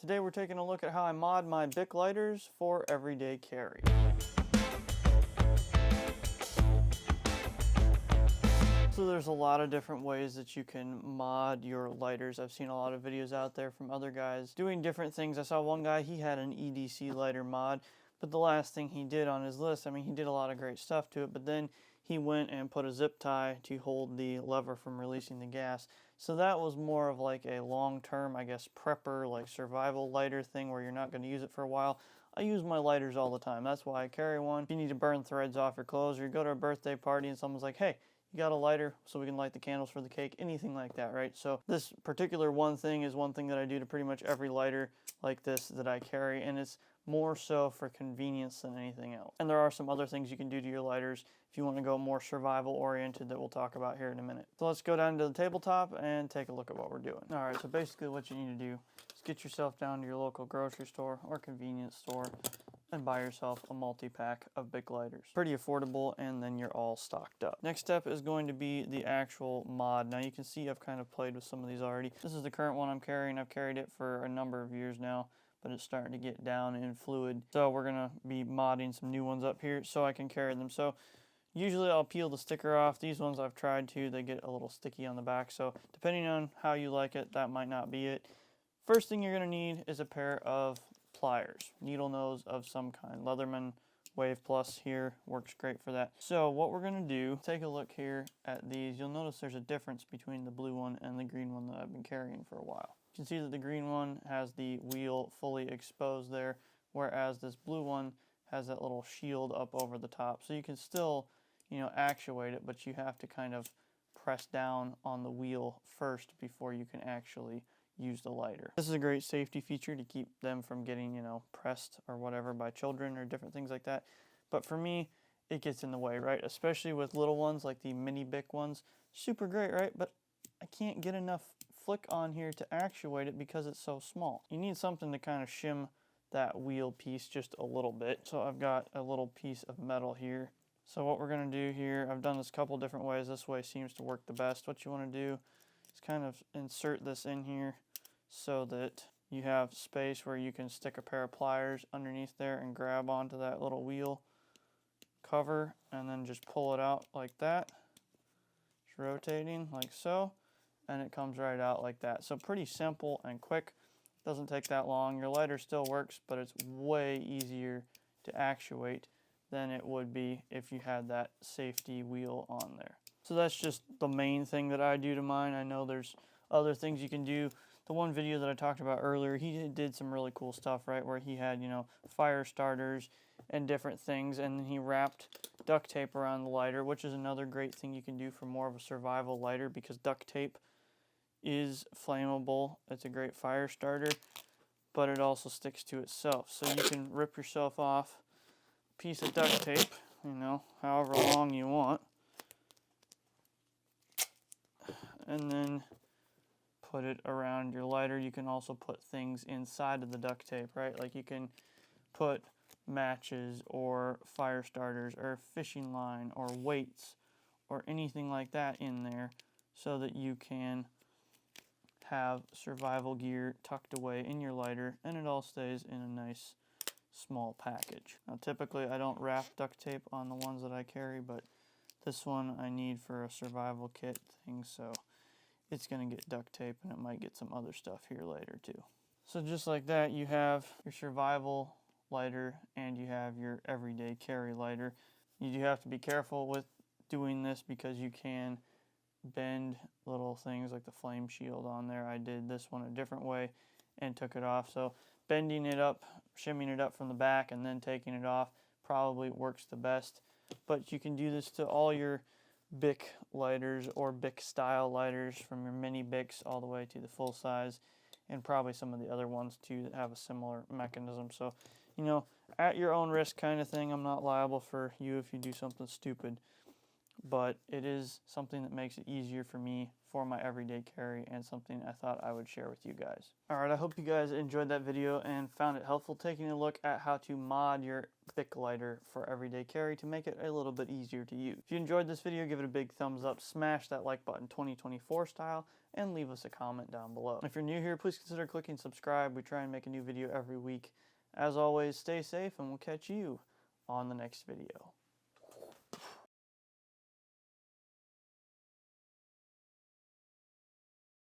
Today we're taking a look at how I mod my BIC lighters for everyday carry. So there's a lot of different ways that you can mod your lighters. I've seen a lot of videos out there from other guys doing different things. I saw one guy, he had an EDC lighter mod, but the last thing he did on his list, I mean, he did a lot of great stuff to it, but then he went and put a zip tie to hold the lever from releasing the gas. So that was more of like a long-term, I guess, prepper, like survival lighter thing where you're not going to use it for a while. I use my lighters all the time. That's why I carry one. If you need to burn threads off your clothes, or you go to a birthday party and someone's like, hey, you got a lighter so we can light the candles for the cake, anything like that, right? So this particular one thing is one thing that I do to pretty much every lighter like this that I carry, and it's more so for convenience than anything else. And there are some other things you can do to your lighters if you want to go more survival oriented that we'll talk about here in a minute. So let's go down to the tabletop and take a look at what we're doing. All right, so basically what you need to do is get yourself down to your local grocery store or convenience store and buy yourself a multi-pack of BIC lighters. Pretty affordable, and then you're all stocked up. Next step is going to be the actual mod. Now you can see I've kind of played with some of these already. This is the current one I'm carrying. I've carried it for a number of years now, but it's starting to get down in fluid. So we're gonna be modding some new ones up here so I can carry them. So usually I'll peel the sticker off. These ones I've tried to, they get a little sticky on the back. So depending on how you like it, that might not be it. First thing you're gonna need is a pair of pliers, needle nose of some kind. Leatherman Wave Plus here works great for that. So what we're gonna do, take a look here at these. You'll notice there's a difference between the blue one and the green one that I've been carrying for a while. You can see that the green one has the wheel fully exposed there, whereas this blue one has that little shield up over the top. So you can still, actuate it, but you have to kind of press down on the wheel first before you can actually use the lighter. This is a great safety feature to keep them from getting, pressed or whatever by children or different things like that. But for me, it gets in the way, right? Especially with little ones like the mini BIC ones. Super great, right? But I can't get enough flick on here to actuate it because it's so small. You need something to kind of shim that wheel piece just a little bit. So I've got a little piece of metal here. So what we're gonna do here, I've done this a couple different ways. This way seems to work the best. What you wanna do is kind of insert this in here so that you have space where you can stick a pair of pliers underneath there and grab onto that little wheel cover and then just pull it out like that. Just rotating like so, and it comes right out like that. So pretty simple and quick. Doesn't take that long. Your lighter still works, but it's way easier to actuate than it would be if you had that safety wheel on there. So that's just the main thing that I do to mine. I know there's other things you can do. The one video that I talked about earlier, he did some really cool stuff, right? Where he had, fire starters and different things, and then he wrapped duct tape around the lighter, which is another great thing you can do for more of a survival lighter because duct tape is flammable. It's a great fire starter, but it also sticks to itself. So you can rip yourself off a piece of duct tape, however long you want, and then put it around your lighter. You can also put things inside of the duct tape, right? Like you can put matches or fire starters or fishing line or weights or anything like that in there so that you can have survival gear tucked away in your lighter and it all stays in a nice small package. Now typically I don't wrap duct tape on the ones that I carry, but this one I need for a survival kit thing, so it's going to get duct tape and it might get some other stuff here later too. So just like that, you have your survival lighter and you have your everyday carry lighter. You do have to be careful with doing this because you can bend little things like the flame shield on there. I did this one a different way and took it off. So bending it up, shimming it up from the back and then taking it off probably works the best. But you can do this to all your BIC lighters or BIC style lighters, from your mini BICs all the way to the full size, and probably some of the other ones too that have a similar mechanism. So, at your own risk kind of thing. I'm not liable for you if you do something stupid, but it is something that makes it easier for me for my everyday carry and something I thought I would share with you guys. Alright, I hope you guys enjoyed that video and found it helpful taking a look at how to mod your BIC lighter for everyday carry to make it a little bit easier to use. If you enjoyed this video, give it a big thumbs up, smash that like button 2024 style, and leave us a comment down below. If you're new here, please consider clicking subscribe. We try and make a new video every week. As always, stay safe and we'll catch you on the next video.